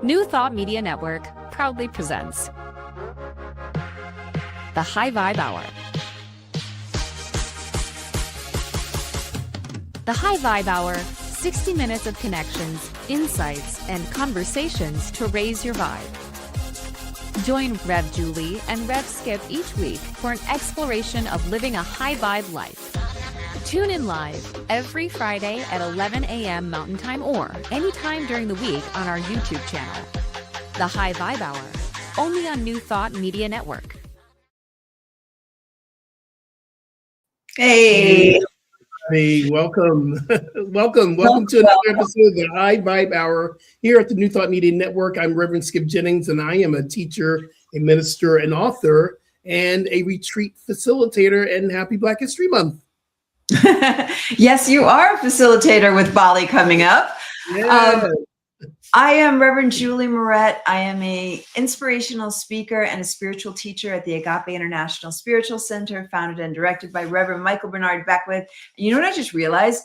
New Thought Media Network proudly presents the High Vibe Hour. The High Vibe Hour, 60 minutes of connections, insights, and conversations to raise your vibe. Join Rev Julie and Rev Skip each week for an exploration of living a high vibe life. Tune in live every Friday at 11 a.m. Mountain Time or anytime during the week on our YouTube channel. The High Vibe Hour, only on New Thought Media Network. Hey. Hey, welcome. welcome to another episode of the High Vibe Hour here at the New Thought Media Network. I'm Reverend Skip Jennings, and I am a teacher, a minister, an author, and a retreat facilitator. And happy Black History Month. Yes, you are a facilitator with Bali coming up. Yeah. I am Reverend Julie Moret. I am a inspirational speaker and a spiritual teacher at the Agape International Spiritual Center, founded and directed by Reverend Michael Bernard Beckwith. And you know what I just realized?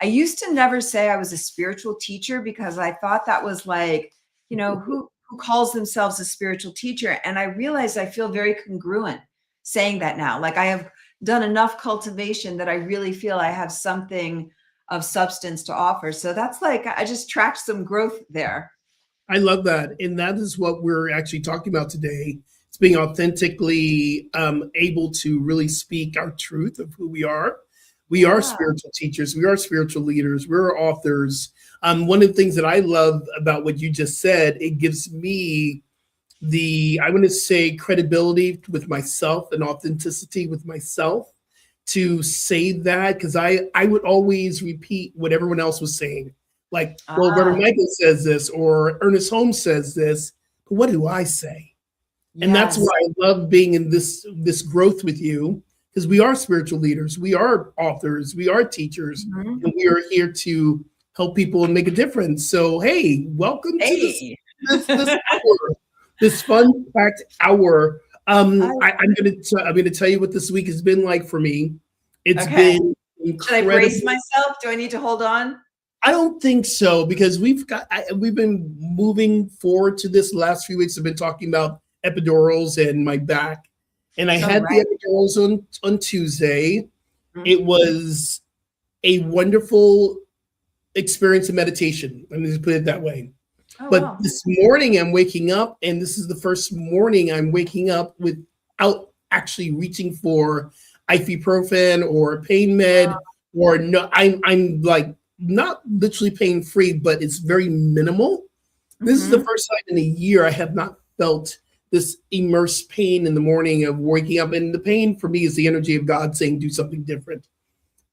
I used to never say I was a spiritual teacher because I thought that was like, you know, who calls themselves a spiritual teacher? And I realized I feel very congruent saying that now. Like I have done enough cultivation that I really feel I have something of substance to offer. So that's like, I just tracked some growth there. I love that. And that is what we're actually talking about today. It's being authentically able to really speak our truth of who we are. We are spiritual teachers. We are spiritual leaders. We're authors. One of the things that I love about what you just said, it gives me I want to say credibility with myself and authenticity with myself to say that, because I would always repeat what everyone else was saying. Like, well, Reverend Michael says this or Ernest Holmes says this, but what do I say? Yes. And that's why I love being in this growth with you, because we are spiritual leaders, we are authors, we are teachers, and we are here to help people and make a difference. So, hey, welcome to this hour. This fun-packed hour. I'm gonna tell you what this week has been like for me. It's been incredible. Should I brace myself? Do I need to hold on? I don't think so, because we've been moving forward to this. Last few weeks I've been talking about epidurals and my back, and I had the epidurals on Tuesday. It was a wonderful experience of meditation. Let me just put it that way. But this morning I'm waking up, and this is the first morning I'm waking up without actually reaching for ibuprofen or pain med, or no. I'm like not literally pain free, but it's very minimal. This is the first time in a year I have not felt this immersed pain in the morning of waking up, and the pain for me is the energy of God saying do something different.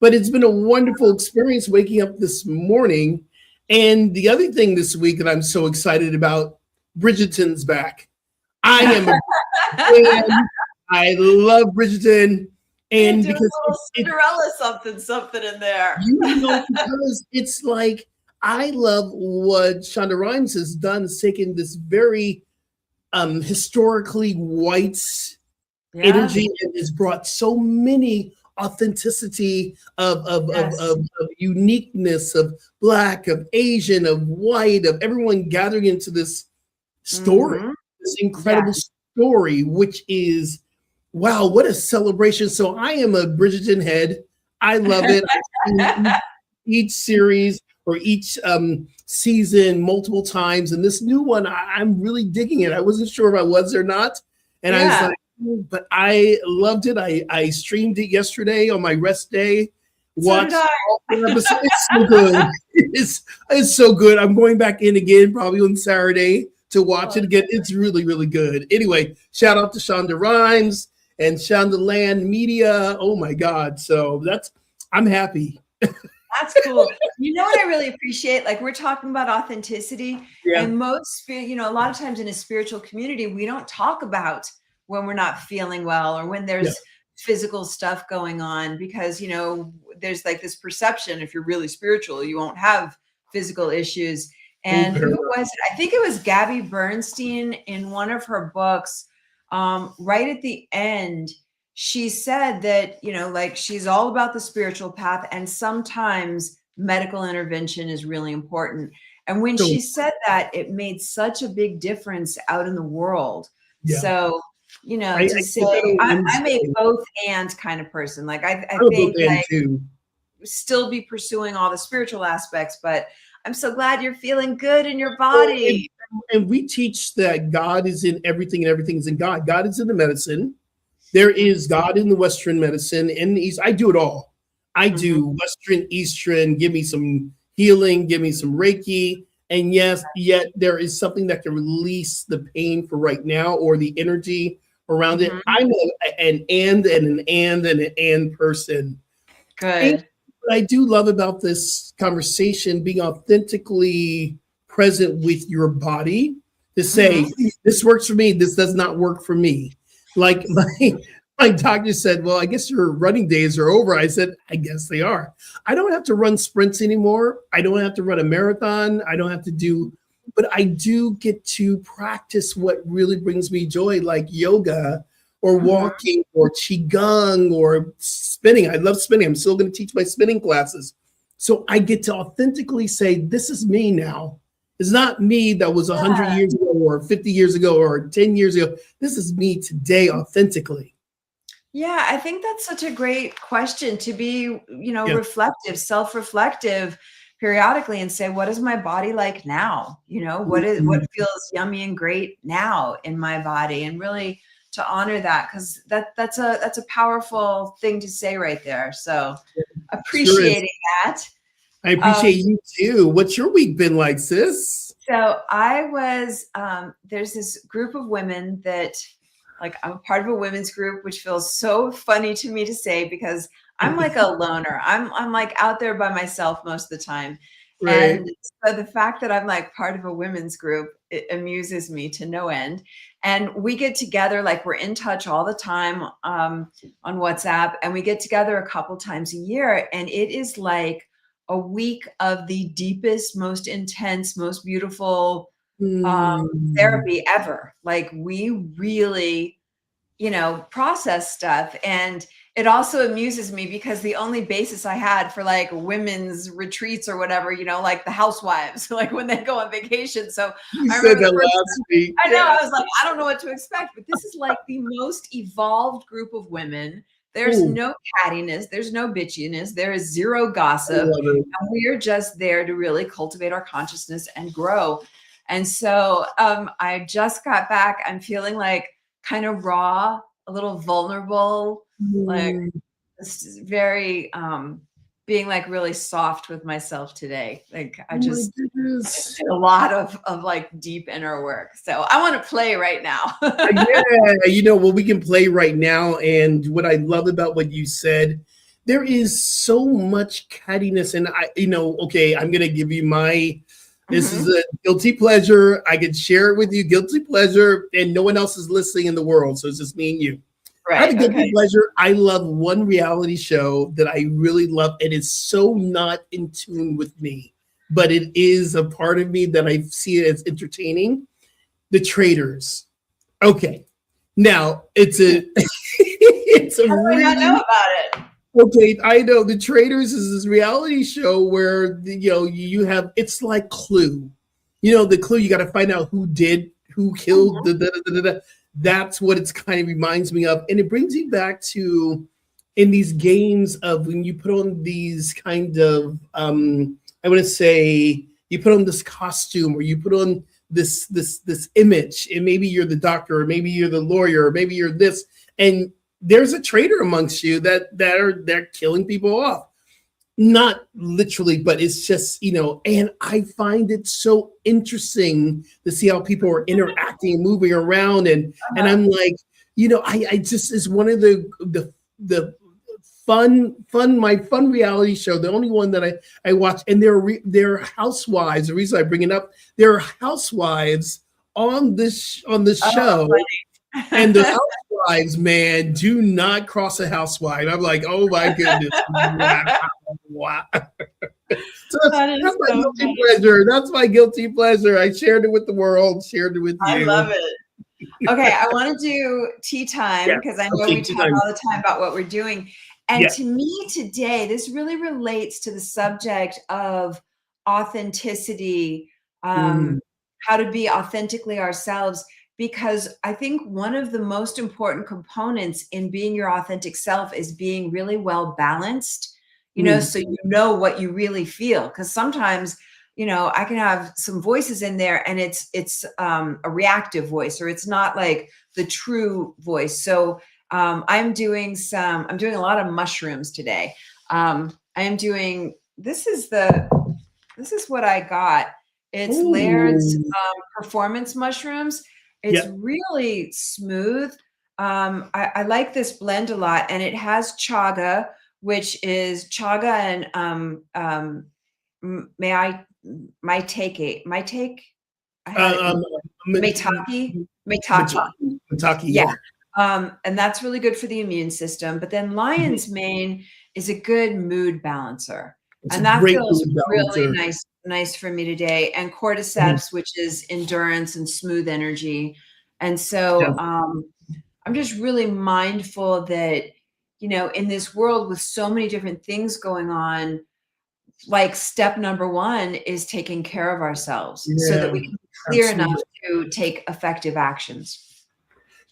But it's been a wonderful experience waking up this morning. And the other thing this week that I'm so excited about, Bridgerton's back. I am a fan. I love Bridgerton. And because Cinderella something in there. You know, because it's like, I love what Shonda Rhimes has done, is taken this very historically white energy and has brought so many authenticity of uniqueness, of Black, of Asian, of white, of everyone gathering into this story, this incredible story, which is, wow, what a celebration. So I am a Bridgerton head. I love it. I've seen each series or each season multiple times, and this new one, I'm really digging it. I wasn't sure if I was or not, and I was like, but I loved it. I streamed it yesterday on my rest day. Watched all 4 episodes. It's so good. It's so good. I'm going back in again probably on Saturday to watch it again. It's really, really good. Anyway, shout out to Shonda Rhimes and Shondaland Media. Oh my God. So I'm happy. That's cool. You know what I really appreciate? Like, we're talking about authenticity, and most, a lot of times in a spiritual community, we don't talk about when we're not feeling well or when there's physical stuff going on, because, there's like this perception, if you're really spiritual, you won't have physical issues. And who was it? I think it was Gabby Bernstein in one of her books, right at the end, she said that, like, she's all about the spiritual path, and sometimes medical intervention is really important. And when So, she said that, it made such a big difference out in the world. yeah, So, I to get that say on I'm a Wednesday. both and kind of person. Like I I'm a both think and like too. still be pursuing all the spiritual aspects, but I'm so glad you're feeling good in your So, body. and we teach that God is in everything and everything is in God. God is in the medicine. There is God in the Western medicine and the East. I do it all. I Mhm. do Western, Eastern, give me some healing, give me some Reiki. And yes, yet there is something that can release the pain for right now or the energy around it. Mhm. I'm an and person. And Good. what I do love about this conversation, being authentically present with your body to Mhm. say, this works for me, this does not work for me. Like my doctor said, well, I guess your running days are over. I said, I guess they are. I don't have to run sprints anymore. I don't have to run a marathon. I don't have to do, but I do get to practice what really brings me joy, like yoga or Mhm. walking or qigong or spinning. I love spinning. I'm still going to teach my spinning classes. So I get to authentically say, this is me now. It's not me that was 100 Yeah. years ago or 50 years ago or 10 years ago. This is me today authentically. Yeah, I think that's such a great question to be, Yeah. reflective, self-reflective periodically and say, what is my body like now? What Mhm. feels yummy and great now in my body? And really to honor that, because that's a powerful thing to say right there. So Sure is. appreciating that. I Um, appreciate you too. What's your week been like, sis? So I was, there's this group of women that, like, I'm part of a women's group, which feels so funny to me to say because I'm like a loner. I'm like out there by myself most of the time. Right. And so the fact that I'm like part of a women's group, it amuses me to no end. And we get together, like we're in touch all the time on WhatsApp, and we get together a couple times a year. And it is like a week of the deepest, most intense, most beautiful Mm. therapy ever. Like we really, process stuff. And it also amuses me because the only basis I had for like women's retreats or whatever, like the housewives, like when they go on vacation. So You I said remember the that first last time week. I know, Yeah. I was like, I don't know what to expect, but this is like the most evolved group of women. There's Oh, no cattiness, there's no bitchiness, there is zero I gossip. love it. And we are just there to really cultivate our consciousness and grow. And so I just got back. I'm feeling like kind of raw, a little vulnerable, like Mm. just very being like really soft with myself today. Like I Oh my just goodness. did a lot of like deep inner work. So I want to play right now. Yeah, well, we can play right now. And what I love about what you said, there is so much cattiness. And okay, I'm going to give you this is Mhm. a guilty pleasure. I can share it with you, guilty pleasure, and no one else is listening in the world. So it's just me and you. I have a Right. guilty Okay. pleasure. I love one reality show that I really love, and it's so not in tune with me, but it is a part of me that I see it as entertaining. The Traders. Okay. Now it's a it's a How do I not know really about it? okay. I know The Traders is this reality show where you have it's like Clue. The Clue. You got to find out who killed Mhm. the. That's what it's kind of reminds me of, and it brings me back to in these games of when you put on these kind of I want to say you put on this costume or you put on this image, and maybe you're the doctor or maybe you're the lawyer or maybe you're this, and there's a traitor amongst you they're killing people off, not literally, but it's just and I find it so interesting to see how people are interacting and moving around, and Uh-huh. I'm like, I just is one of the my fun reality show, the only one that I watch, and they're housewives. The reason I bring it up, there are housewives on this Oh, show, and the funny. housewives, man, do not cross a housewife. I'm like, oh my goodness, wow, wow. So That that's is my so guilty funny. pleasure. That's my guilty pleasure. I shared it with the world, shared it with I love you. it. Okay, I want to do tea time Yeah. because I know Okay. we Good talk time. all the time about what we're doing. And Yeah. to me today, this really relates to the subject of authenticity um, how to be authentically ourselves. Because I think one of the most important components in being your authentic self is being really well balanced, so you know what you really feel. Because sometimes, I can have some voices in there and it's a reactive voice, or it's not like the true voice. So I'm doing a lot of mushrooms today. This is what I got. It's Laird's performance mushrooms. It's really smooth. I like this blend a lot, and it has chaga, which is chaga and maitake. Maitake. Yeah. And that's really good for the immune system. But then lion's mane is a good mood balancer. And that feels really nice for me today. And cordyceps, which is endurance and smooth energy. And so I'm just really mindful that, in this world with so many different things going on, like step number one is taking care of ourselves so that we can be clear enough to take effective actions.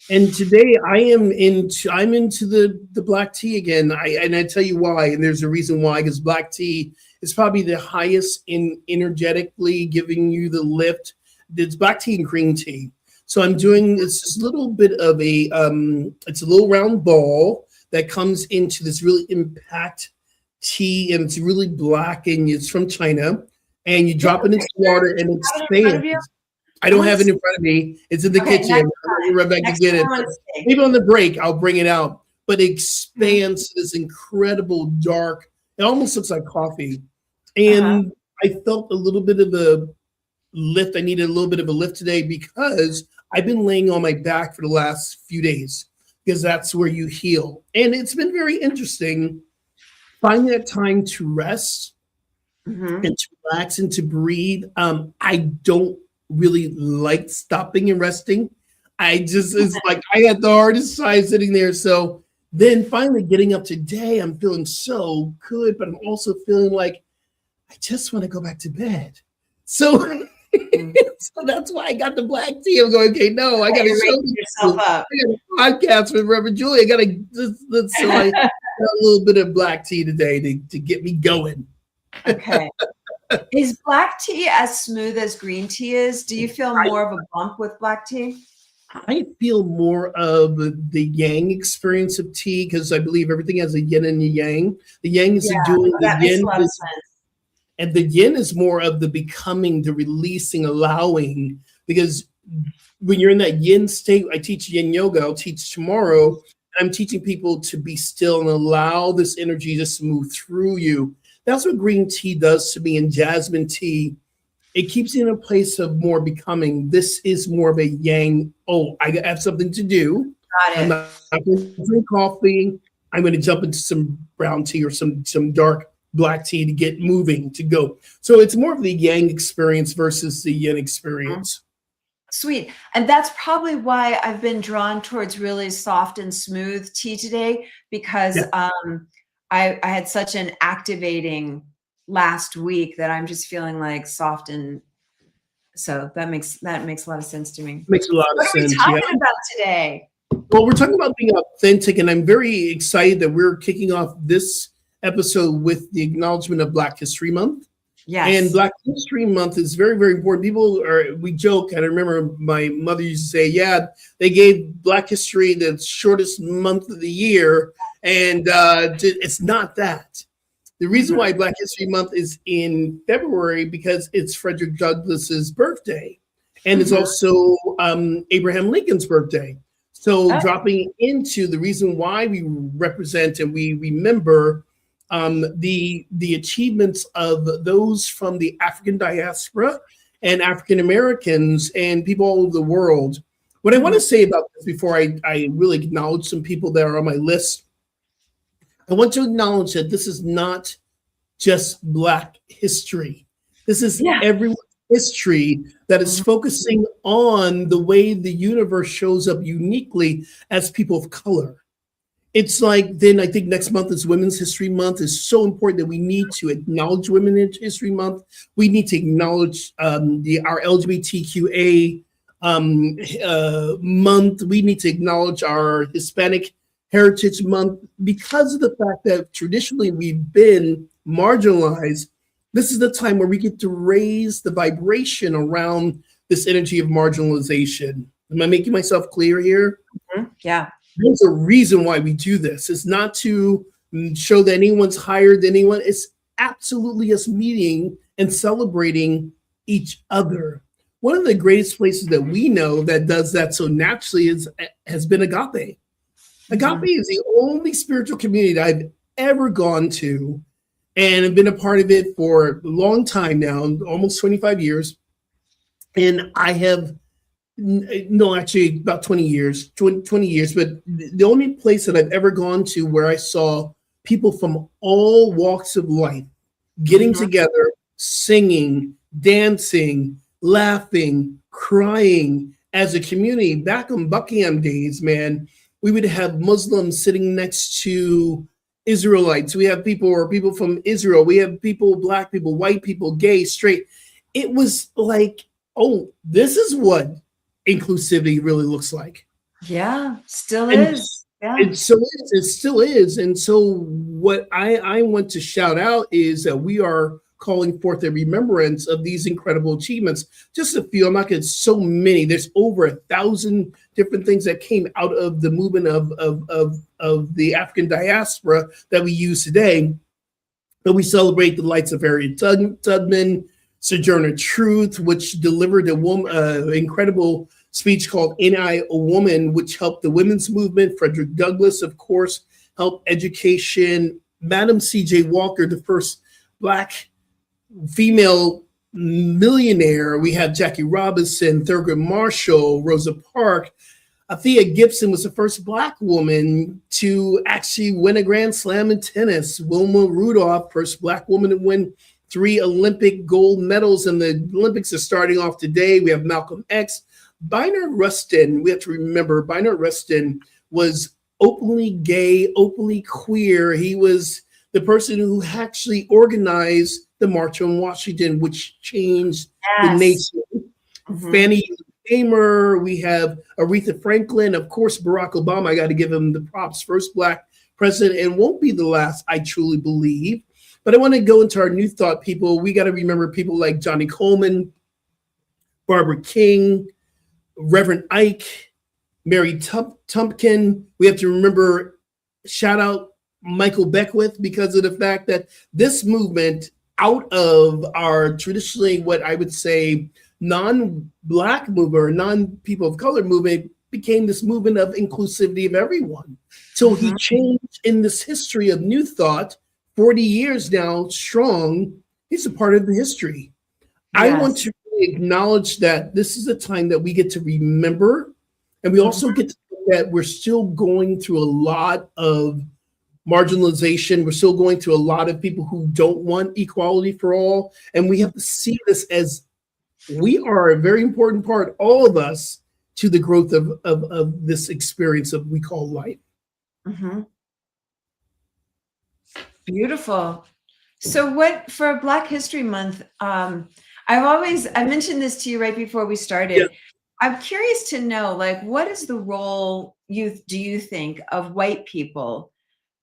And today I'm into the black tea again. I tell you why, and there's a reason why, because black tea is probably the highest in energetically giving you the lift. It's black tea and green tea. So I'm doing this little bit of it's a little round ball that comes into this really impact tea, and it's really black, and it's from China, and you drop it into water and it expands. I don't have it in front of me. It's in the kitchen. I'll run back to get it. Maybe on the break, I'll bring it out. But it expands to this incredible dark. It almost looks like coffee. And I felt a little bit of a lift. I needed a little bit of a lift today because I've been laying on my back for the last few days, because that's where you heal. And it's been very interesting finding that time to rest and to relax and to breathe. I don't really like stopping and resting. It's like I had the hardest time sitting there. So then finally getting up today, I'm feeling so good, but I'm also feeling like I just want to go back to bed. So, so that's why I got the black tea. I'm going, okay, no, I got to show yourself up. I got a podcast with Reverend Julie. I got to, so I got a little bit of black tea today to get me going. Okay. Is black tea as smooth as green tea is? Do you feel more of a bump with black tea? I feel more of the yang experience of tea, because I believe everything has a yin and a yang. The yang is doing the yin. Makes a lot of sense. And the yin is more of the becoming, the releasing, allowing. Because when you're in that yin state, I teach yin yoga. I'll teach tomorrow. I'm teaching people to be still and allow this energy just to move through you. That's what green tea does to me, and jasmine tea. It keeps you in a place of more becoming. This is more of a yang. Oh, I have something to do. Got it. I'm not going to drink coffee. I'm going to jump into some brown tea or some dark black tea to get moving, to go. So it's more of the yang experience versus the yin experience. Sweet. And that's probably why I've been drawn towards really soft and smooth tea today, because I had such an activating last week that I'm just feeling like soft, and so that makes a lot of sense to me. Makes a lot of sense. What are we talking about today? Well, we're talking about being authentic, and I'm very excited that we're kicking off this episode with the acknowledgement of Black History Month. Yes. And Black History Month is very, very important. We joke, and I remember my mother used to say, they gave Black History the shortest month of the year, and it's not that. The reason why Black History Month is in February, because it's Frederick Douglass's birthday, and it's also Abraham Lincoln's birthday. So dropping into the reason why we represent and we remember the achievements of those from the African diaspora and African Americans and people all over the world. What I want to say about this before I really acknowledge some people that are on my list, I want to acknowledge that this is not just Black history. This is everyone's history that is focusing on the way the universe shows up uniquely as people of color. it's like, then I think next month is Women's History Month. It's so important that we need to acknowledge Women in History Month. We need to acknowledge our LGBTQA month. We need to acknowledge our Hispanic Heritage Month, because of the fact that traditionally we've been marginalized. This is the time where we get to raise the vibration around this energy of marginalization. Am I making myself clear here? Yeah. There's a reason why we do this. It's not to show that anyone's higher than anyone. It's absolutely us meeting and celebrating each other. One of the greatest places that we know that does that so naturally has been Agape. Agape is the only spiritual community that I've ever gone to, and I've been a part of it for a long time now, almost 25 years. And I have, no, actually about 20 years, but the only place that I've ever gone to where I saw people from all walks of life getting together, singing, dancing, laughing, crying as a community. Back in Buckingham days, man, we would have Muslims sitting next to Israelites. We have people from Israel. We have people, Black people, white people, gay, straight. It was like, oh, this is what inclusivity really looks like. Yeah, still is. Yeah. It still is. And so what I want to shout out is that we are calling forth a remembrance of these incredible achievements. Just a few, I'm not going to, so many. There's over 1,000 different things that came out of the movement of the African diaspora that we use today. But we celebrate the lights of Harriet Tubman, Sojourner Truth, which delivered an incredible speech called Ain't I a Woman, which helped the women's movement. Frederick Douglass, of course, helped education. Madam C.J. Walker, the first Black female millionaire. We have Jackie Robinson, Thurgood Marshall, Rosa Parks. Althea Gibson was the first Black woman to actually win a Grand Slam in tennis. Wilma Rudolph, first Black woman to win 3 Olympic gold medals, and the Olympics are starting off today. We have Malcolm X. Bynard Rustin, we have to remember, Bynard Rustin was openly gay, openly queer. He was the person who actually organized the March on Washington, which changed the nation. Fannie Hamer, we have Aretha Franklin, of course, Barack Obama. I got to give him the props. First Black president, and won't be the last, I truly believe. But I want to go into our New Thought people. We got to remember people like Johnny Coleman, Barbara King, Reverend Ike, Mary Tumpkin. We have to remember, shout out Michael Beckwith, because of the fact that this movement, out of our traditionally what I would say non-Black movement or non-people of color movement, became this movement of inclusivity of everyone. So he changed in this history of New Thought, 40 years now strong. He's a part of the history. Yes. I want to acknowledge that this is a time that we get to remember, and we also get to know that we're still going through a lot of marginalization. We're still going through a lot of people who don't want equality for all, and we have to see this as we are a very important part, all of us, to the growth of this experience of we call life. Beautiful. So what, for Black History Month, I mentioned this to you right before we started. Yeah. I'm curious to know, like, what is the role do you think of white people?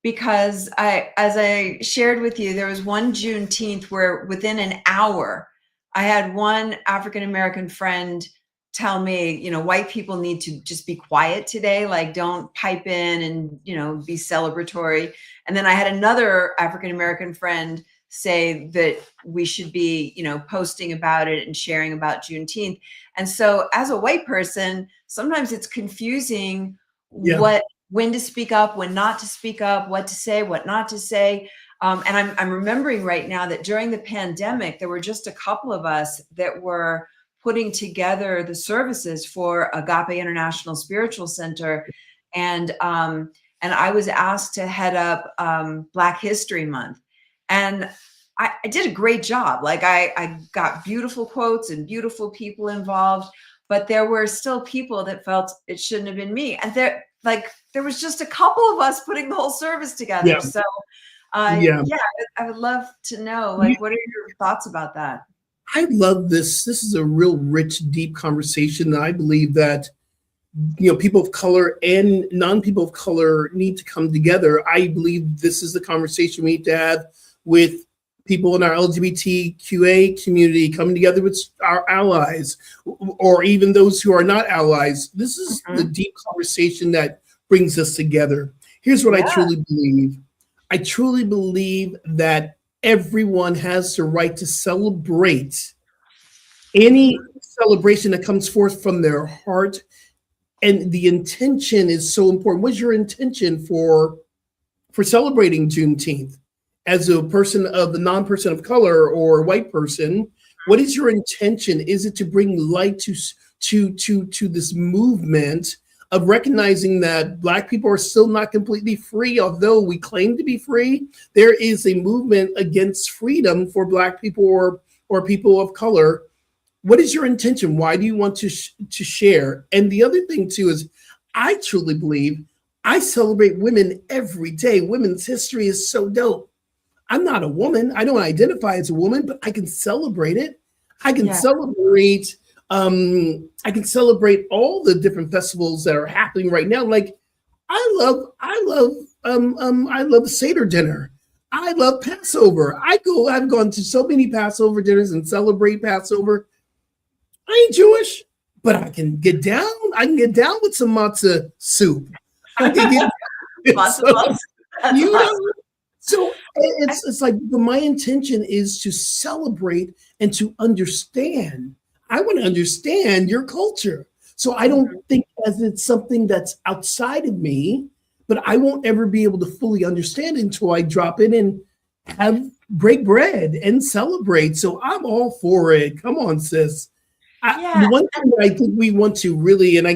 Because as I shared with you, there was one Juneteenth where within an hour, I had one African-American friend tell me, you know, white people need to just be quiet today, like don't pipe in and, you know, be celebratory. And then I had another African-American friend say that we should be, you know, posting about it and sharing about Juneteenth. And so as a white person, sometimes it's confusing when to speak up, when not to speak up, what to say, what not to say. And I'm remembering right now that during the pandemic, there were just a couple of us that were putting together the services for Agape International Spiritual Center. And I was asked to head up Black History Month. And I did a great job. Like I got beautiful quotes and beautiful people involved, but there were still people that felt it shouldn't have been me. And like there was just a couple of us putting the whole service together. Yeah. So Yeah. yeah, I would love to know, like, what are your thoughts about that? I love this. This is a real rich, deep conversation that I believe that, you know, people of color and non-people of color need to come together. I believe this is the conversation we need to have with people in our LGBTQA community, coming together with our allies, or even those who are not allies. This is the deep conversation that brings us together. Here's what I truly believe. I truly believe that everyone has the right to celebrate any celebration that comes forth from their heart. And the intention is so important. What's your intention for celebrating Juneteenth? As a person of the non-person of color or white person, what is your intention? Is it to bring light to this movement of recognizing that Black people are still not completely free, although we claim to be free? There is a movement against freedom for Black people or people of color. What is your intention? Why do you want to share? And the other thing too is, I truly believe I celebrate women every day. Women's history is so dope. I'm not a woman. I don't identify as a woman, but I can celebrate it. I can celebrate. I can celebrate all the different festivals that are happening right now. Like I love the Seder dinner. I love Passover. I've gone to so many Passover dinners and celebrate Passover. I ain't Jewish, but I can get down. I can get down with some matzah soup. I can get you know. So it's like, but my intention is to celebrate and to understand. I want to understand your culture. So I don't think as it's something that's outside of me, but I won't ever be able to fully understand it until I drop in and break bread and celebrate. So I'm all for it. Come on, sis. The one thing that I think we want to really, and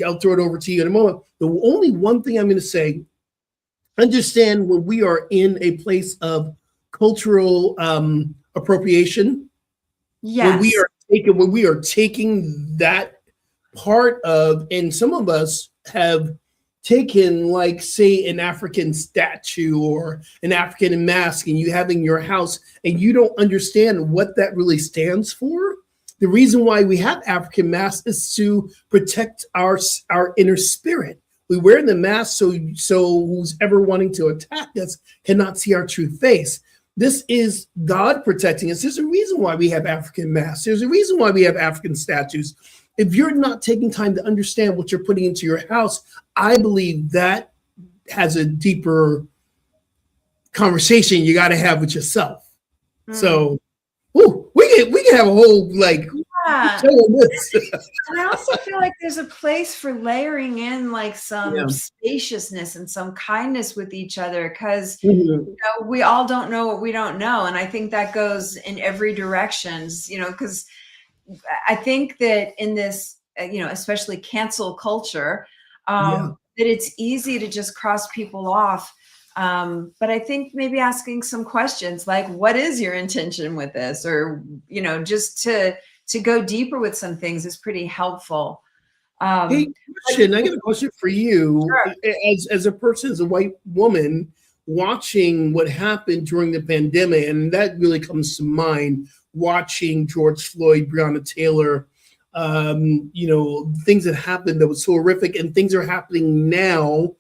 I'll throw it over to you in a moment. The only one thing I'm going to say, understand when we are in a place of cultural appropriation, when we are taking that part of, and some of us have taken, like, say, an African statue or an African mask, and you have in your house, and you don't understand what that really stands for. The reason why we have African masks is to protect our inner spirit. We wear the mask so who's ever wanting to attack us cannot see our true face. This is God protecting us. There's a reason why we have African masks. There's a reason why we have African statues. If you're not taking time to understand what you're putting into your house, I believe that has a deeper conversation you got to have with yourself. So, we can have a whole And I also feel like there's a place for layering in like some spaciousness and some kindness with each other, because you know, we all don't know what we don't know. And I think that goes in every direction, you know, because I think that in this, you know, especially cancel culture, that it's easy to just cross people off. But I think maybe asking some questions like, what is your intention with this? Or, you know, just to go deeper with some things is pretty helpful. Hey, question. I got a question for you. Sure. As a person, as a white woman, watching what happened during the pandemic, and that really comes to mind, watching George Floyd, Breonna Taylor, you know, things that happened that was so horrific, and things are happening now.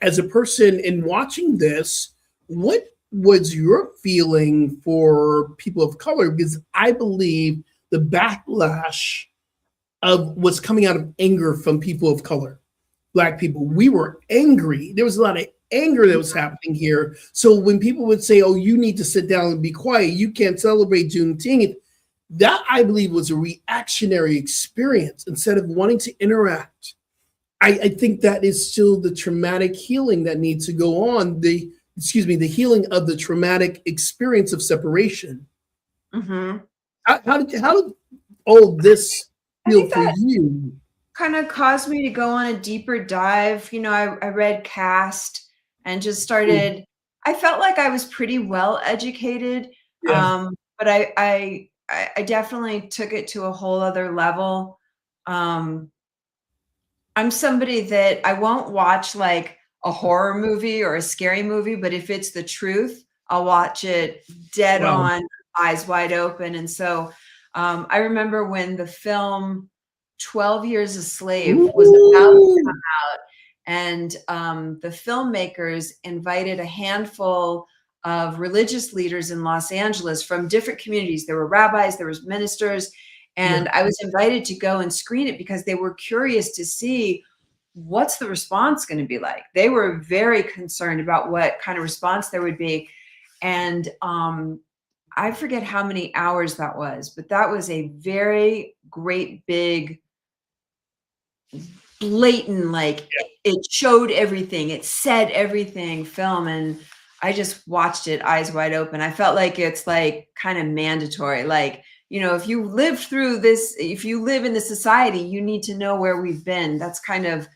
As a person in watching this, what was your feeling for people of color? Because I believe the backlash of what's coming out of anger from people of color, Black people, we were angry. There was a lot of anger that was happening here. So when people would say, oh, you need to sit down and be quiet, you can't celebrate Juneteenth, that I believe was a reactionary experience instead of wanting to interact. I think that is still the traumatic healing that needs to go on. The healing of the traumatic experience of separation. How did all this feel for you? Kind of caused me to go on a deeper dive. You know, I read Caste and just started, I felt like I was pretty well educated. But I definitely took it to a whole other level. I'm somebody that I won't watch like a horror movie or a scary movie, but if it's the truth, I'll watch it dead Wow. on, eyes wide open. And so I remember when the film 12 Years a Slave was about to Ooh. come out, and the filmmakers invited a handful of religious leaders in Los Angeles from different communities. There were rabbis, there was ministers, and Yeah. I was invited to go and screen it because they were curious to see what's the response going to be like. They were very concerned about what kind of response there would be. And I forget how many hours that was, but that was a very great, big, blatant, like it showed everything, it said everything film. And I just watched it eyes wide open. I felt like it's like kind of mandatory. Like, you know, if you live through this, if you live in the society, you need to know where we've been. That's kind of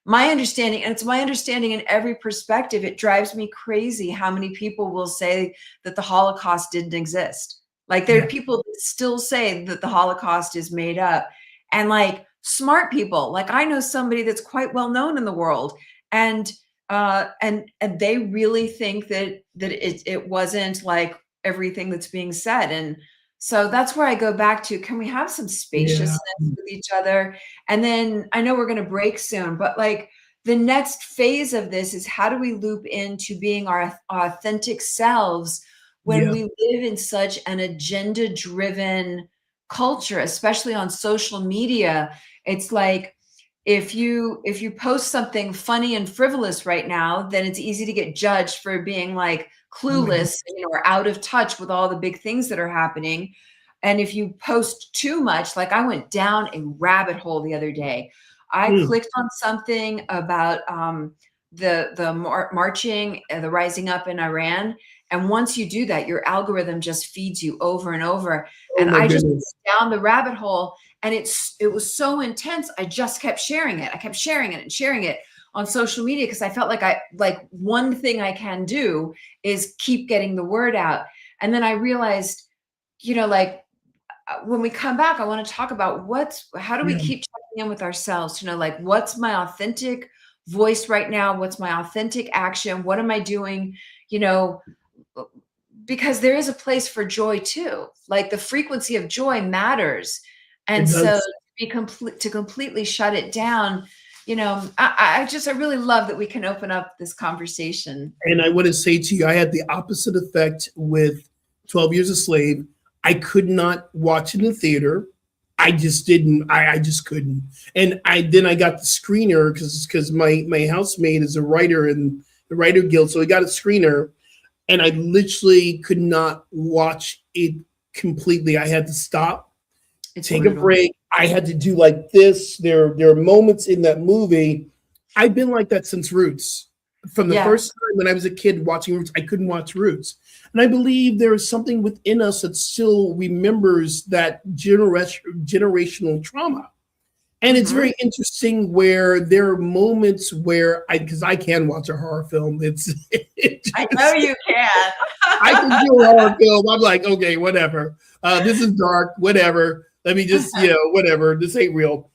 my understanding. And it's my understanding in every perspective. It drives me crazy how many people will say that the Holocaust didn't exist. Like there are people that still say that the Holocaust is made up. And like smart people, like I know somebody that's quite well known in the world, and they really think that it wasn't like everything that's being said. And so that's where I go back to, can we have some spaciousness with each other? And then I know we're going to break soon, but like the next phase of this is, how do we loop into being our authentic selves when we live in such an agenda driven culture, especially on social media? It's like, if you post something funny and frivolous right now, then it's easy to get judged for being like clueless, you know, or out of touch with all the big things that are happening. And if you post too much, like I went down a rabbit hole the other day. I clicked on something about the marching, the rising up in Iran. And once you do that, your algorithm just feeds you over and over. And I just went down the rabbit hole, and it was so intense. I just kept sharing it. I kept sharing it and sharing it on social media because I felt like one thing I can do is keep getting the word out. And then I realized, you know, like when we come back, I want to talk about how do we keep checking in with ourselves to know, like, what's my authentic voice right now? What's my authentic action? What am I doing? You know, because there is a place for joy too. Like the frequency of joy matters. And so to completely shut it down, you know, I really love that we can open up this conversation. And I want to say to you, I had the opposite effect with 12 Years a Slave. I could not watch it in the theater. I just didn't. I just couldn't. And I got the screener because my housemate is a writer in the Writer Guild, so I got a screener, and I literally could not watch it completely. I had to stop, take a break. I had to do like this. There are moments in that movie. I've been like that since Roots. From the first time when I was a kid watching Roots, I couldn't watch Roots. And I believe there is something within us that still remembers that generational trauma. And it's very interesting where there are moments where because I can watch a horror film. I know you can. I can do a horror film. I'm like, okay, whatever. This is dark, whatever. Let me just, whatever. This ain't real.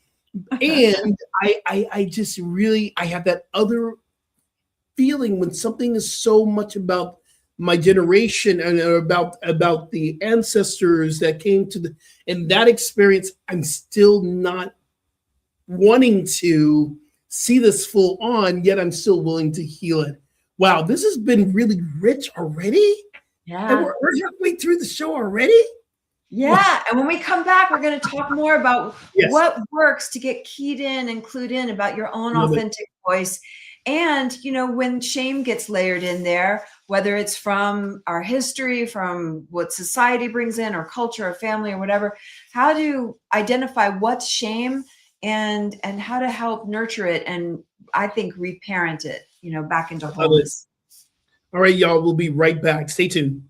And I just really, I have that other feeling when something is so much about my generation and about the ancestors that came to and that experience, I'm still not wanting to see this full on, yet I'm still willing to heal it. Wow, this has been really rich already. Yeah. And we're halfway through the show already. Yeah. And when we come back, we're going to talk more about what works to get keyed in and clued in about your own authentic voice. And, you know, when shame gets layered in there, whether it's from our history, from what society brings in, or culture, or family, or whatever, how to identify what's shame and how to help nurture it. And I think reparent it, you know, back into wholeness. All right, y'all, we'll be right back. Stay tuned.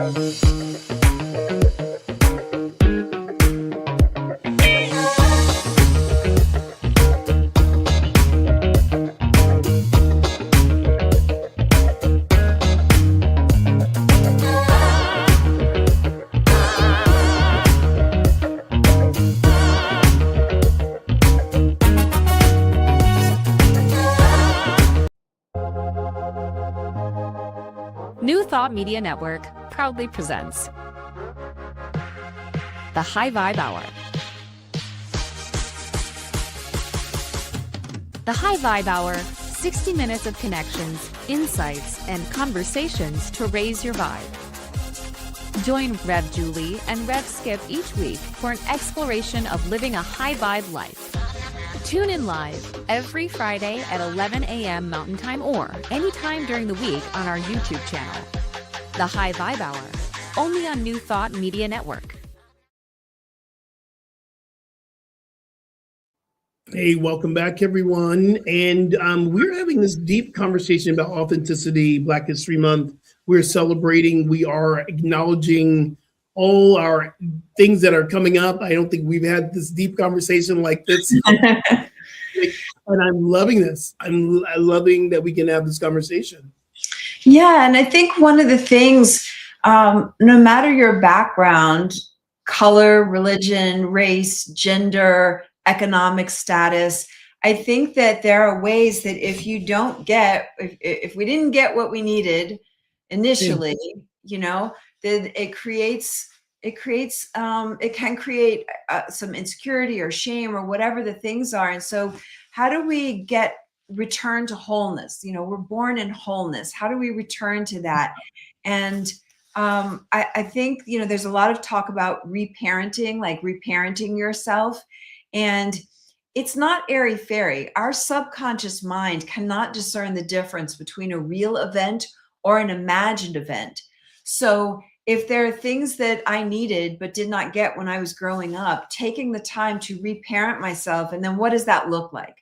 New Thought Media Network proudly presents the High Vibe Hour. The High Vibe Hour, 60 minutes of connections, insights, and conversations to raise your vibe. Join Rev Julie and Rev Skip each week for an exploration of living a high vibe life. Tune in live every Friday at 11 a.m. Mountain Time or anytime during the week on our YouTube channel. The High Vibe Hour, only on New Thought Media Network. Hey, welcome back, everyone. And we're having this deep conversation about authenticity, Black History Month. We're celebrating, we are acknowledging all our things that are coming up. I don't think we've had this deep conversation like this. And I'm loving this. I'm loving that we can have this conversation. Yeah, and I think one of the things, no matter your background, color, religion, race, gender, economic status, I think that there are ways that if you don't get, if we didn't get what we needed initially, you know, then it can create some insecurity or shame or whatever the things are. And so how do we return to wholeness? You know, we're born in wholeness. How do we return to that? And I think, you know, there's a lot of talk about reparenting, like reparenting yourself. And it's not airy-fairy. Our subconscious mind cannot discern the difference between a real event or an imagined event. So if there are things that I needed but did not get when I was growing up, taking the time to reparent myself, and then what does that look like?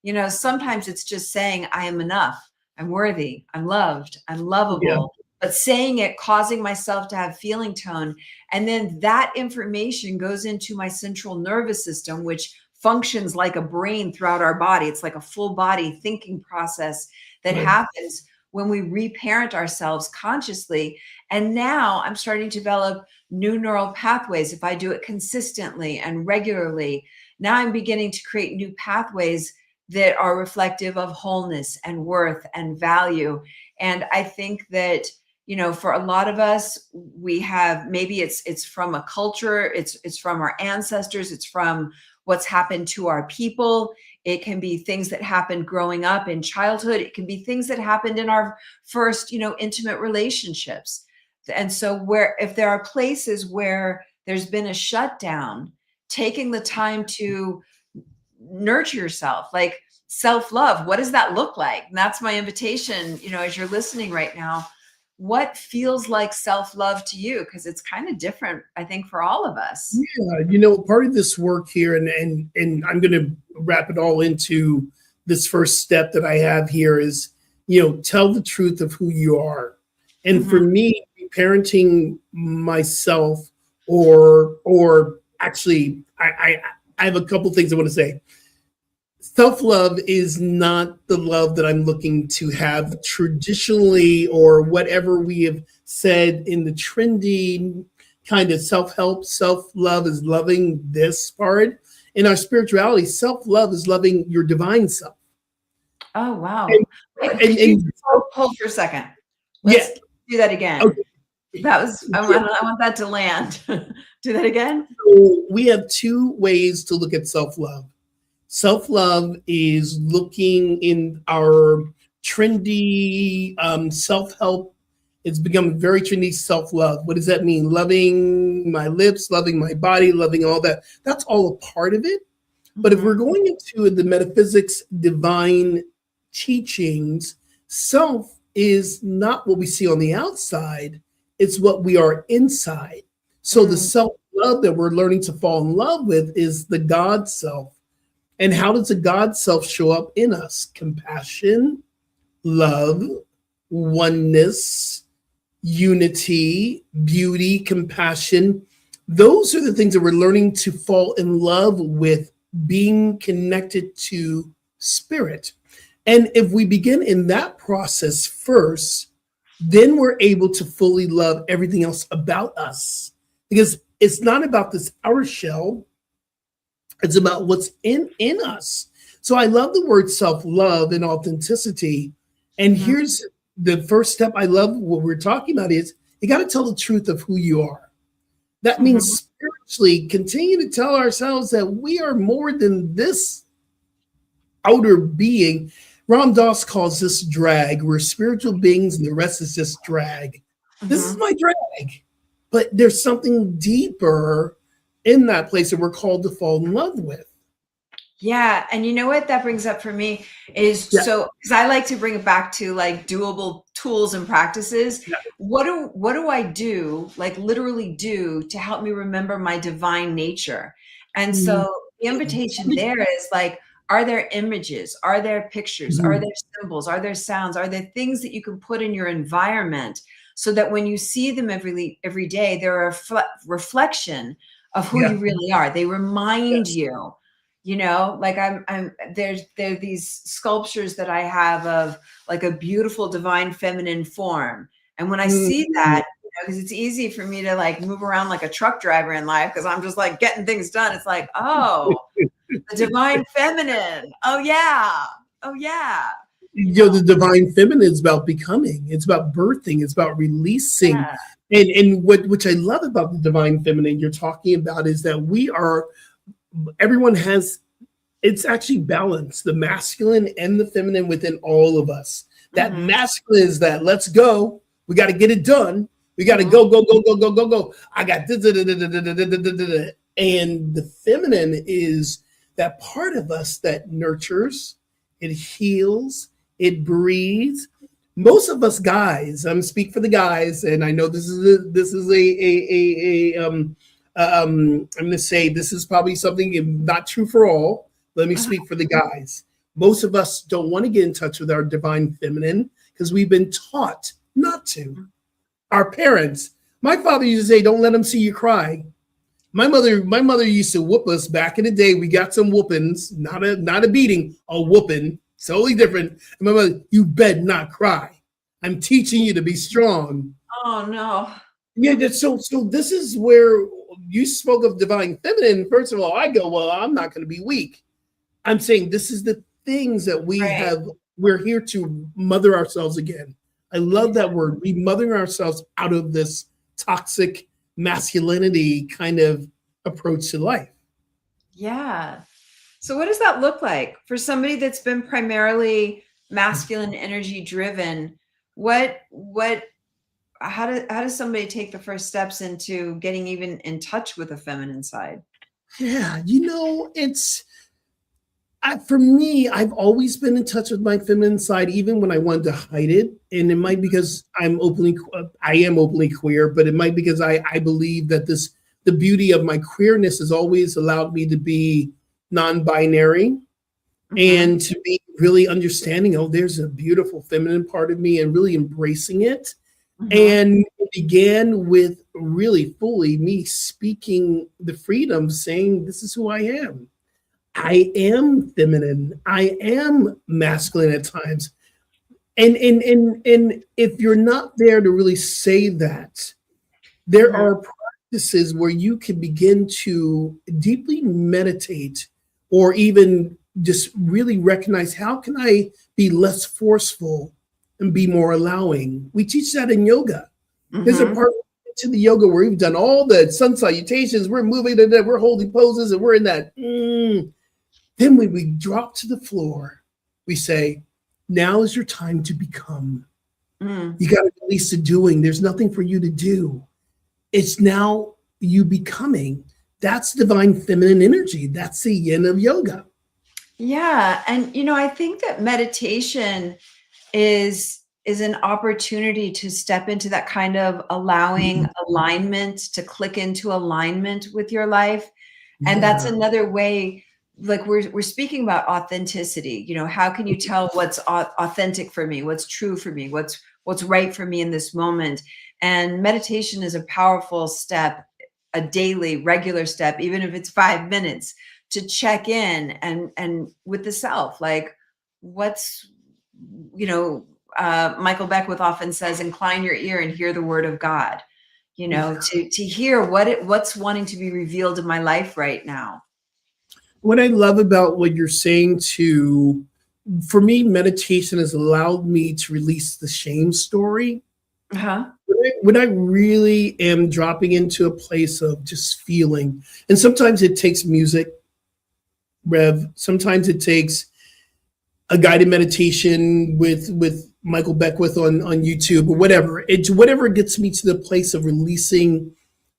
You know, sometimes it's just saying, I am enough, I'm worthy, I'm loved, I'm lovable. Yeah. But saying it, causing myself to have feeling tone. And then that information goes into my central nervous system, which functions like a brain throughout our body. It's like a full body thinking process that happens when we reparent ourselves consciously. And now I'm starting to develop new neural pathways. If I do it consistently and regularly, now I'm beginning to create new pathways that are reflective of wholeness and worth and value. And I think that, you know, for a lot of us, we have, maybe it's from a culture, it's from our ancestors, it's from what's happened to our people. It can be things that happened growing up in childhood. It can be things that happened in our first, you know, intimate relationships. And so if there are places where there's been a shutdown, taking the time to nurture yourself, like self-love, what does that look like? And that's my invitation, you know, as you're listening right now, what feels like self-love to you? Because it's kind of different, I think, for all of us. Yeah, you know, part of this work here, and I'm going to wrap it all into this first step that I have here is, you know, tell the truth of who you are. And for me, parenting myself, or actually, I have a couple things I want to say. Self-love is not the love that I'm looking to have traditionally, or whatever we have said in the trendy kind of self-help. Self-love is loving this part. In our spirituality, self-love is loving your divine self. Oh, wow. And hold for a second. Let's do that again. Okay. That was, I want that to land. Do that again. So we have two ways to look at self-love. Self-love is looking in our trendy self-help. It's become very trendy self-love. What does that mean? Loving my lips, loving my body, loving all that. That's all a part of it. But if we're going into the metaphysics, divine teachings, self is not what we see on the outside. It's what we are inside. So the self-love that we're learning to fall in love with is the God self. And how does the God self show up in us? Compassion, love, oneness, unity, beauty, compassion. Those are the things that we're learning to fall in love with, being connected to spirit. And if we begin in that process first, then we're able to fully love everything else about us. Because it's not about this outer shell, it's about what's in us. So I love the word self-love and authenticity. And here's the first step. I love what we're talking about is you got to tell the truth of who you are. That means spiritually continue to tell ourselves that we are more than this outer being. Ram Dass calls this drag. We're spiritual beings and the rest is just drag. This is my drag. But there's something deeper in that place that we're called to fall in love with. Yeah. And you know what that brings up for me is so, because I like to bring it back to like doable tools and practices. What do I do, like literally do, to help me remember my divine nature? And so the invitation there is like, are there images? Are there pictures? Are there symbols? Are there sounds? Are there things that you can put in your environment so that when you see them every day, they're a reflection of who you really are? They remind you. You know, like there are these sculptures that I have of like a beautiful divine feminine form. And when I see that, because it's easy for me to like move around like a truck driver in life because I'm just like getting things done. It's like, oh, the divine feminine. Oh, yeah. Oh, yeah. The divine feminine is about becoming. It's about birthing. It's about releasing. And which I love about the divine feminine you're talking about is that everyone has, it's actually balanced, the masculine and the feminine within all of us. That masculine is that let's go. We got to get it done. We got to go. I got this. And the feminine is that part of us that nurtures, it heals, it breathes. Most of us guys, I'm speak for the guys, and I know I'm going to say this is probably something not true for all. Let me speak for the guys. Most of us don't want to get in touch with our divine feminine because we've been taught not to. Our parents, my father used to say, don't let them see you cry. My mother used to whoop us back in the day. We got some whoopings, not a beating, a whooping, totally different. And my mother, you bet not cry. I'm teaching you to be strong. Oh, no. Yeah, so this is where you spoke of divine feminine. First of all, I go, well, I'm not going to be weak. I'm saying this is the things that we have. We're here to mother ourselves again. I love that word. We mothering ourselves out of this toxic masculinity kind of approach to life. Yeah. So what does that look like for somebody that's been primarily masculine energy driven? How does somebody take the first steps into getting even in touch with the feminine side? Yeah, for me, I've always been in touch with my feminine side, even when I wanted to hide it. And it might be because I am openly queer, but it might be because I believe that the beauty of my queerness has always allowed me to be non-binary and to be really understanding, oh, there's a beautiful feminine part of me and really embracing it. And it began with really fully me speaking the freedom, saying, this is who I am. I am feminine. I am masculine at times. And if you're not there to really say that, there are practices where you can begin to deeply meditate or even just really recognize, how can I be less forceful and be more allowing? We teach that in yoga. There's a part to the yoga where we've done all the sun salutations, we're moving to that, we're holding poses, and we're in that. Then when we drop to the floor, we say, now is your time to become. You got to release the doing. There's nothing for you to do. It's now you becoming. That's divine feminine energy. That's the yin of yoga. Yeah. And, I think that meditation is an opportunity to step into that kind of allowing alignment, to click into alignment with your life. And that's another way, like we're speaking about authenticity. How can you tell what's authentic for me, what's true for me, what's right for me in this moment? And meditation is a powerful step, a daily, regular step, even if it's 5 minutes, to check in and with the self, like what's, Michael Beckwith often says, incline your ear and hear the word of God, to hear what's wanting to be revealed in my life right now. What I love about what you're saying too, for me, meditation has allowed me to release the shame story. Uh-huh. When I really am dropping into a place of just feeling, and sometimes it takes music, Rev, sometimes it takes a guided meditation with Michael Beckwith on YouTube or whatever. It's whatever gets me to the place of releasing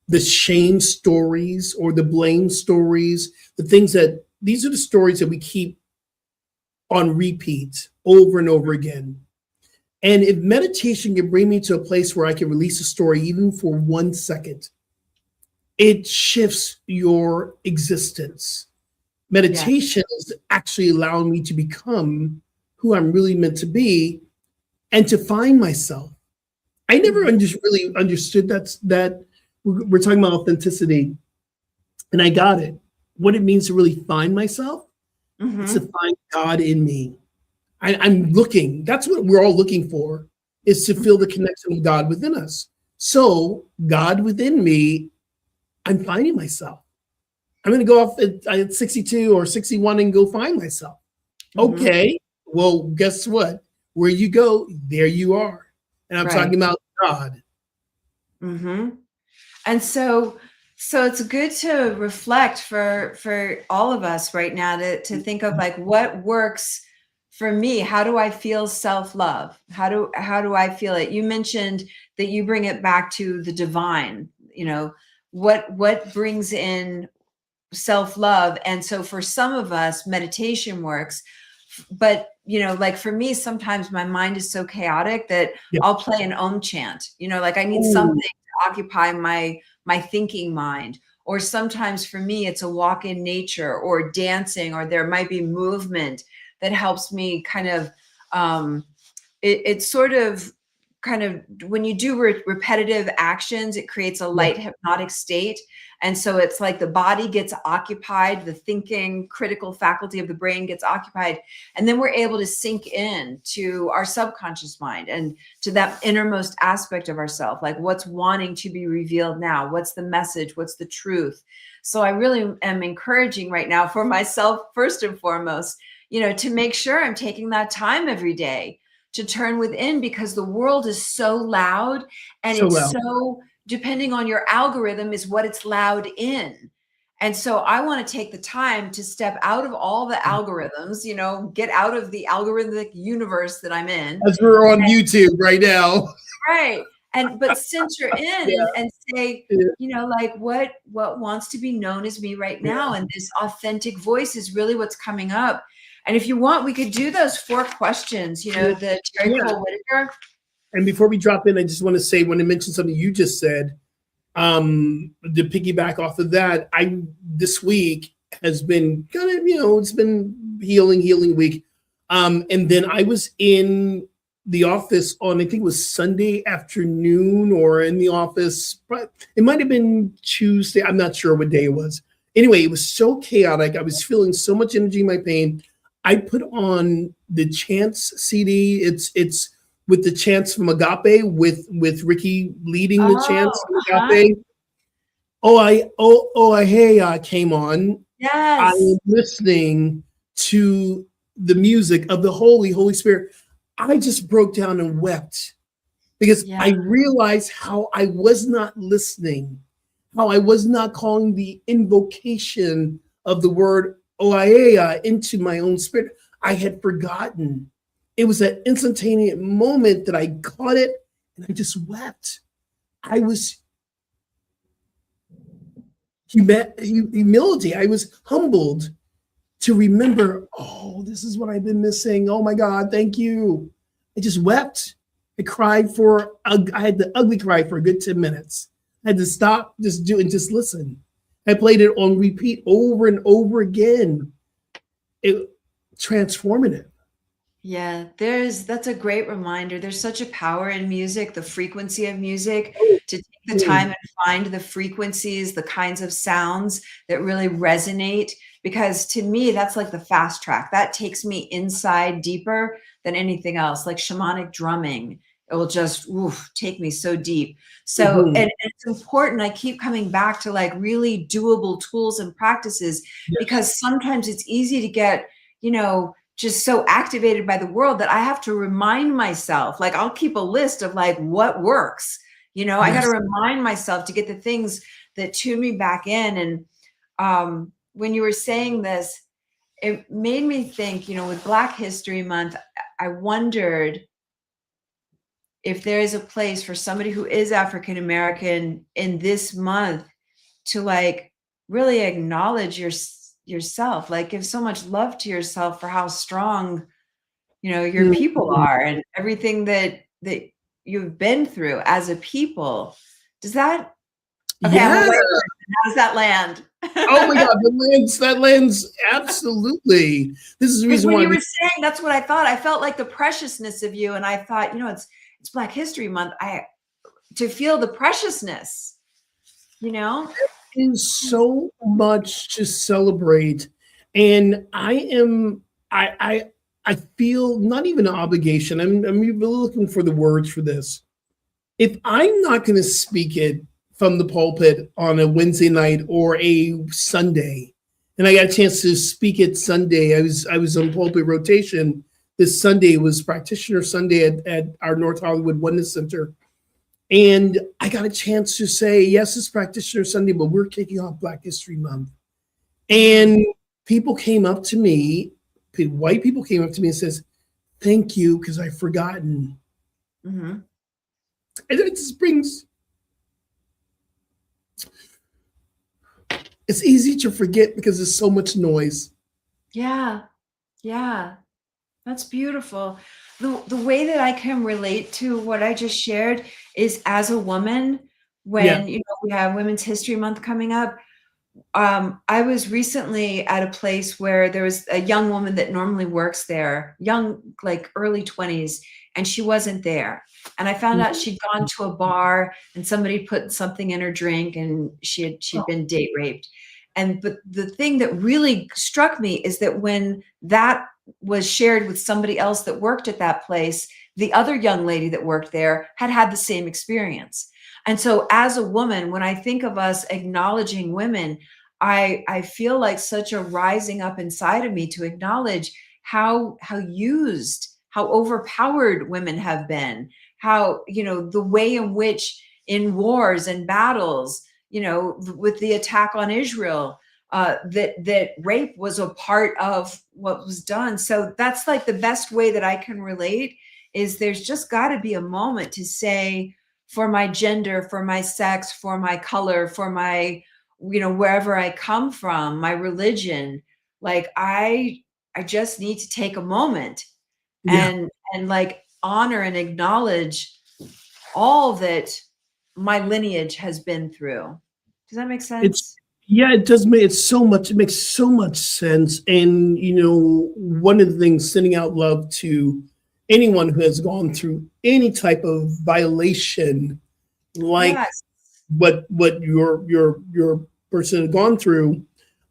the shame stories or the blame stories, the things that these are the stories that we keep on repeat over and over again. And if meditation can bring me to a place where I can release a story even for 1 second, it shifts your existence. Meditation is actually allowing me to become who I'm really meant to be and to find myself. I never really understood that we're talking about authenticity, and I got it. What it means to really find myself is to find God in me. I'm looking, that's what we're all looking for, is to feel the connection with God within us. So God within me, I'm finding myself. I'm going to go off at 62 or 61 and go find myself. Okay, well, guess what? Where you go, there you are. And I'm talking about God. And so it's good to reflect for all of us right now to think of like what works for me. How do I feel self-love? How do I feel it? You mentioned that you bring it back to the divine, what brings in self-love. And so for some of us, meditation works, but like for me, sometimes my mind is so chaotic that I'll play an Om chant, like I need something to occupy my thinking mind. Or sometimes for me, it's a walk in nature or dancing, or there might be movement that helps me kind of, it's sort of kind of, when you do repetitive actions, it creates a light hypnotic state. And so it's like the body gets occupied, the thinking critical faculty of the brain gets occupied, and then we're able to sink in to our subconscious mind and to that innermost aspect of ourselves, like what's wanting to be revealed now, what's the message, what's the truth. So I really am encouraging right now for myself, first and foremost, to make sure I'm taking that time every day to turn within, because the world is so loud, and so depending on your algorithm is what it's loud in. And so I want to take the time to step out of all the algorithms, get out of the algorithmic universe that I'm in. As we're on YouTube right now. Right. But center in and say, like what wants to be known as me right now. And this authentic voice is really what's coming up. And if you want, we could do those 4 questions, the Terry Cole Whitaker. And before we drop in, I just want to say, when I mentioned something you just said, to piggyback off of that, this week has been kind of, it's been healing week. And then I was in the office on, I think it was Sunday afternoon, or in the office, but it might have been Tuesday. I'm not sure what day it was. Anyway, it was so chaotic. I was feeling so much energy in my pain. I put on the chants CD. It's with the chants from Agape with Ricky leading the chants from Agape. I came on. Yes. I was listening to the music of the Holy Spirit. I just broke down and wept, because I realized how I was not listening, how I was not calling the invocation of the word Oaea into my own spirit. I had forgotten. It was that instantaneous moment that I caught it, and I just wept. I was humility. I was humbled to remember, this is what I've been missing. Oh my God, thank you. I just wept. I cried I had the ugly cry for a good 10 minutes. I had to stop, just listen. I played it on repeat over and over again. It transformative. Yeah, that's a great reminder. There's such a power in music, the frequency of music, to take the time and find the frequencies, the kinds of sounds that really resonate. Because to me, that's like the fast track. That takes me inside deeper than anything else, like shamanic drumming. It will just take me so deep. So, Mhm. and it's important. I keep coming back to like really doable tools and practices, Yes. because sometimes it's easy to get, just so activated by the world that I have to remind myself. Like, I'll keep a list of like what works. I got to Yes. remind myself to get the things that tune me back in. And when you were saying this, it made me think, with Black History Month, I wondered if there is a place for somebody who is African American in this month to like really acknowledge yourself, like give so much love to yourself for how strong your people Mhm. are, and everything that you've been through as a people. Does that Okay, I'm a Yeah. white person. How does that land? Oh my God, that lands absolutely. This is the Because reason when why you we. were saying, that's what I thought. I felt like the preciousness of you, and I thought, it's Black History Month. I To feel the preciousness, you know? Is so much to celebrate, and I feel not even an obligation. I'm really looking for the words for this. If I'm not going to speak it from the pulpit on a Wednesday night or a Sunday, and I got a chance to speak it Sunday, I was on pulpit rotation. This Sunday was Practitioner Sunday at our North Hollywood Oneness Center. And I got a chance to say, yes, it's Practitioner Sunday, but we're kicking off Black History Month. Mhm, And people came up to me, white people came up to me and says, thank you, because I've forgotten. mhm. And it just brings, it's easy to forget because there's so much noise. Yeah, yeah. That's beautiful. The way that I can relate to what I just shared is, as a woman, Yeah. when we have Women's History Month coming up. I was recently at a place where there was a young woman that normally works there, young, like early 20s, and she wasn't there. And I found out she'd gone to a bar and somebody put something in her drink, and she'd been date raped. But the thing that really struck me is that when that was shared with somebody else that worked at that place, the other young lady that worked there had had the same experience. And so as a woman, when I think of us acknowledging women, I feel like such a rising up inside of me to acknowledge how used, how overpowered women have been, how, the way in which in wars and battles, with the attack on Israel, that rape was a part of what was done. So that's like the best way that I can relate, is there's just got to be a moment to say, for my gender, for my sex, for my color, for my, wherever I come from, my religion, like I just need to take a moment Yeah. and like honor and acknowledge all that my lineage has been through. Does that make It's sense? yeah, it does make it makes so much sense. And one of the things, sending out love to anyone who has gone through any type of violation, like Yes. what your person had gone through.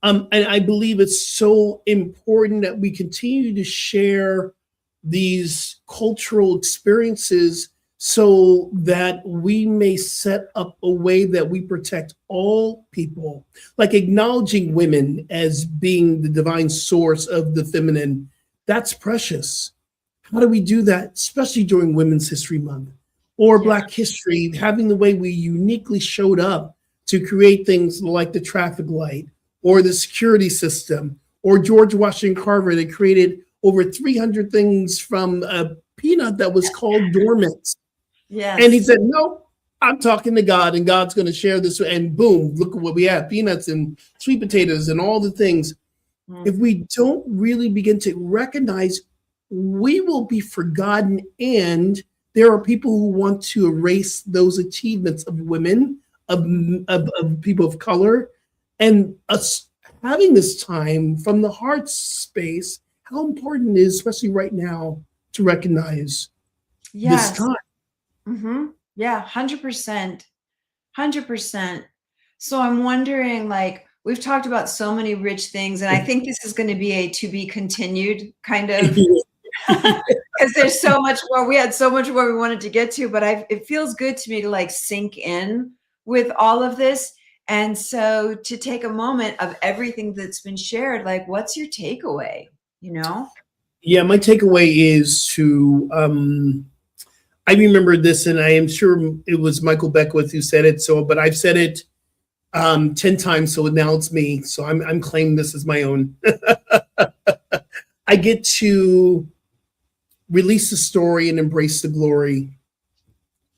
And I believe it's so important that we continue to share these cultural experiences so that we may set up a way that we protect all people, like acknowledging women as being the divine source of the feminine. That's precious. How do we do that, especially during Women's History Month or Yeah. Black History, having the way we uniquely showed up to create things like the traffic light or the security system, or George Washington Carver that created over 300 things from a peanut that was called dormant. And he Yes. said, no, I'm talking to God, and God's going to share this. And boom, look at what we have, peanuts and sweet potatoes and all the things. If Mm. we don't really begin to recognize, we will be forgotten. And there are people who want to erase those achievements of women, of people of color, and us having this time from the heart space, how important it is, especially right now, to recognize this Yes. time. Yeah, 100%. 100%. So I'm wondering, like, we've talked about so many rich things, and I think this is going to be a to be continued kind of, because there's so much more. We had so much more we wanted to get to, but it feels good to me to like sink in with all of this. And so to take a moment of everything that's been shared, like, what's your takeaway? You know? Yeah, my takeaway is to I remember this, and I am sure it was Michael Beckwith who said it. So, but I've said it 10 times, so now it's me. So I'm claiming this as my own. I get to release the story and embrace the glory.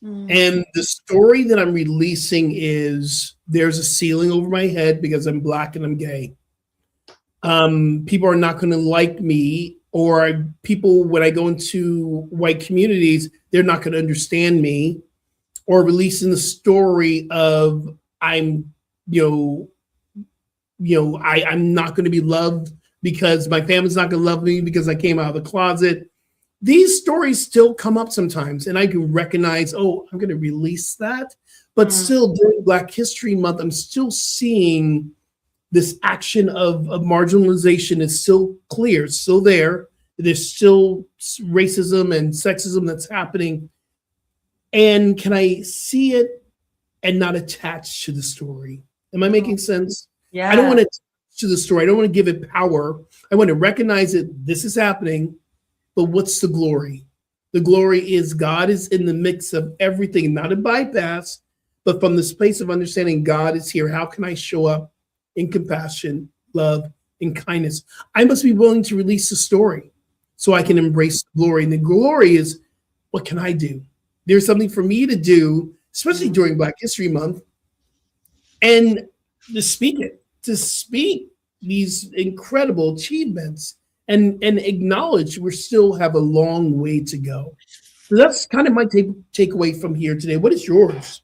And the story that I'm releasing is there's a ceiling over my head because I'm Black and I'm gay. People are not going to like me, or people, when I go into white communities, they're not going to understand me, or releasing the story of I'm not going to be loved because my family's not going to love me because I came out of the closet. These stories still come up sometimes, and I can recognize, oh, I'm going to release that. But still, during Black History Month, I'm still seeing this action of marginalization is still clear, it's still there. There's still racism and sexism that's happening. And can I see it and not attach to the story? Am I making sense? Yeah. I don't want to attach to the story. I don't want to give it power. I want to recognize it. This is happening. But what's the glory? The glory is God is in the mix of everything, not a bypass, but from this place of understanding God is here. How can I show up in compassion, love, and kindness? I must be willing to release the story so I can embrace the glory. And the glory is, what can I do? There's something for me to do, especially during Black History Month, and to speak it, to speak these incredible achievements and acknowledge we still have a long way to go. So that's kind of my takeaway from here today. What is yours?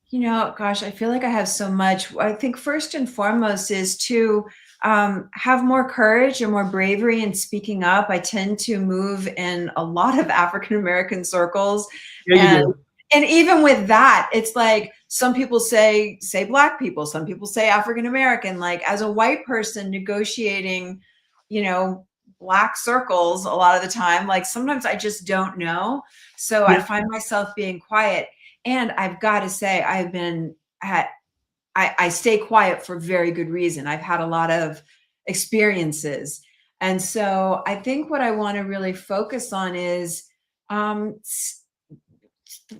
You know, gosh, I feel like I have so much. I think first and foremost is to have more courage and more bravery in speaking up. I tend to move in a lot of African American circles. Yeah, you do. And even with that, it's like some people say Black people, some people say African American. Like, as a white person negotiating, Black circles a lot of the time, like sometimes I just don't know. So I find myself being quiet. And I've got to say, I stay quiet for very good reason. I've had a lot of experiences. And so I think what I want to really focus on is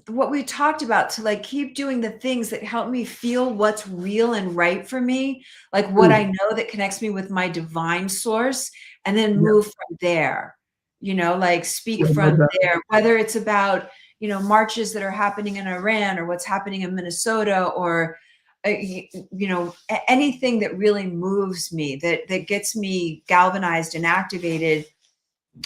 what we talked about, to like keep doing the things that help me feel what's real and right for me, like what I know that connects me with my divine source, and then move from there, like speak from there, whether it's about, marches that are happening in Iran or what's happening in Minnesota, or, anything that really moves me, that gets me galvanized and activated,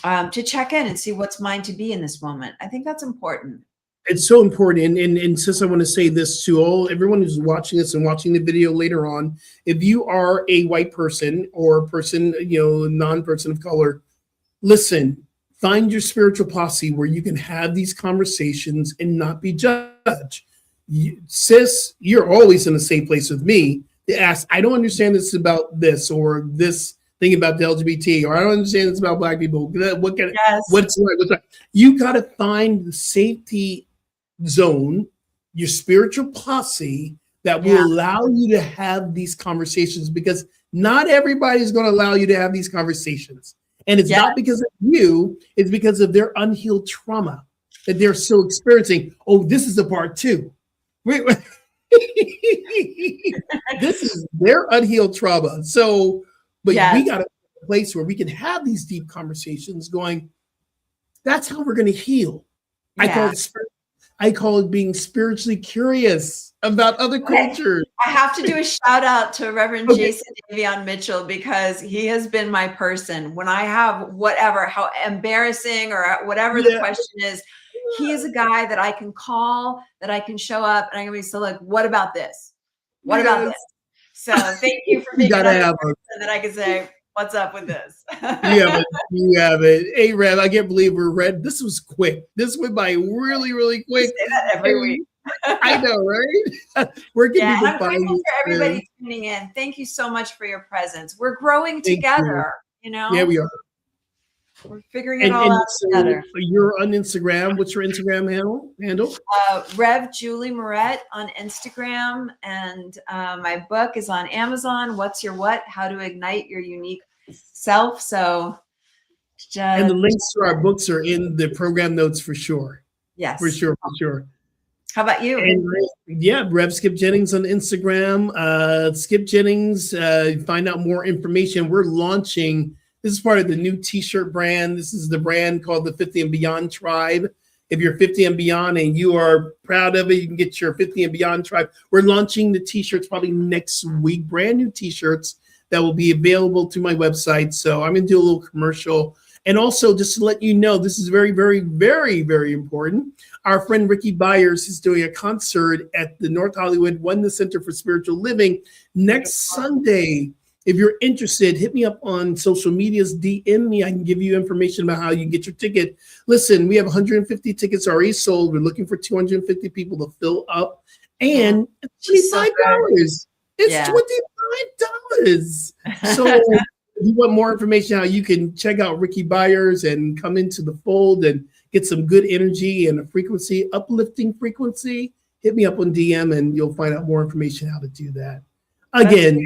to check in and see what's mine to be in this moment. I think that's important. It's so important. And sis, I want to say this to everyone who's watching this and watching the video later on. If you are a white person or a person, non-person of color, listen, find your spiritual posse where you can have these conversations and not be judged. Sis, you're always in a safe place with me to ask, I don't understand this about this, or this thing about the LGBT, or I don't understand this about Black people. What's right? You got to find the safety zone, your spiritual posse that will allow you to have these conversations, because not everybody's going to allow you to have these conversations. And it's not because of you, it's because of their unhealed trauma that they're still experiencing. Oh, this is the part two. Wait. This is their unhealed trauma. So, but we got to a place where we can have these deep conversations going, that's how we're going to heal. I call it being spiritually curious about other cultures. I have to do a shout out to Reverend Jason Davion Mitchell, because he has been my person when I have whatever, how embarrassing or whatever the question is. He is a guy that I can call, that I can show up, and I'm going to be so like, what about this? What about this? So thank you for being another person that I can say, What's up with this? You have it. Hey, Rev, I can't believe we're read. This was quick. This went by really, really quick. You say that every week. I know, right? Where can people I'm find grateful you? for everybody tuning in. Thank you so much for your presence. We're growing together, you know? Yeah, we are. We're figuring it all out together. You're on Instagram. What's your Instagram handle? Rev Julie Moret on Instagram. And my book is on Amazon. What's Your What? How to Ignite Your Unique Self. So and the links to our books are in the program notes for sure. Yes. For sure. How about you? And Rev Skip Jennings on Instagram. Skip Jennings, find out more information. We're launching, this is part of the new t-shirt brand. This is the brand called the 50 and Beyond Tribe. If you're 50 and beyond and you are proud of it, you can get your 50 and Beyond Tribe. We're launching the t-shirts probably next week, brand new t-shirts that will be available through my website. So I'm going to do a little commercial. And also, just to let you know, this is very, very, very, very important. Our friend Ricky Byers is doing a concert at the North Hollywood Oneness Center for Spiritual Living next Sunday. If you're interested, hit me up on social medias, DM me. I can give you information about how you can get your ticket. Listen, we have 150 tickets already sold. We're looking for 250 people to fill up. And it's $25. It's $25. So if you want more information, how you can check out Ricky Byers and come into the fold and get some good energy and a frequency, uplifting frequency, hit me up on DM and you'll find out more information how to do that. Again.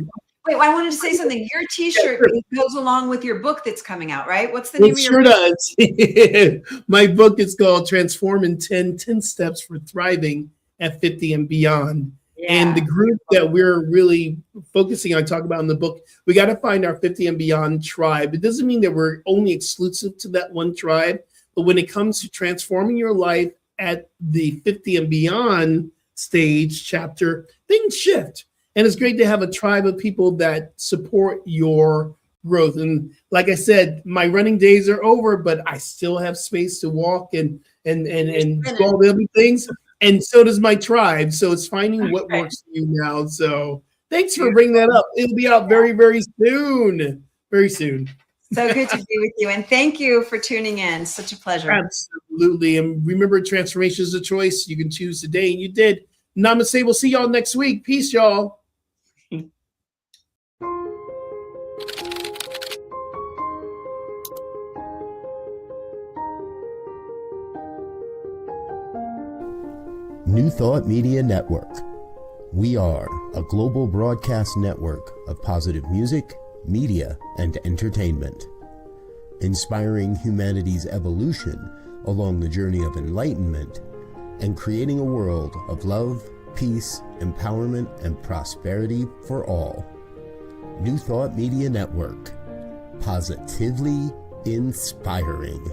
Wait, I wanted to say something. Your t-shirt goes along with your book that's coming out, right? What's the name of your book? It sure does. My book is called Transform in 10 Steps for Thriving at 50 and Beyond. Yeah. And the group that we're really focusing on talking about in the book, we got to find our 50 and Beyond tribe. It doesn't mean that we're only exclusive to that one tribe, but when it comes to transforming your life at the 50 and Beyond stage chapter, things shift. And it's great to have a tribe of people that support your growth. And like I said, my running days are over, but I still have space to walk and do all the other things. And so does my tribe. So it's finding what works for you now. So thanks for bringing that up. It'll be out very, very soon. Very soon. So good to be with you. And thank you for tuning in. Such a pleasure. Absolutely. And remember, transformation is a choice. You can choose today. And you did. Namaste. We'll see y'all next week. Peace, y'all. New Thought Media Network. We are a global broadcast network of positive music, media, and entertainment, inspiring humanity's evolution along the journey of enlightenment and creating a world of love, peace, empowerment, and prosperity for all. New Thought Media Network. Positively inspiring.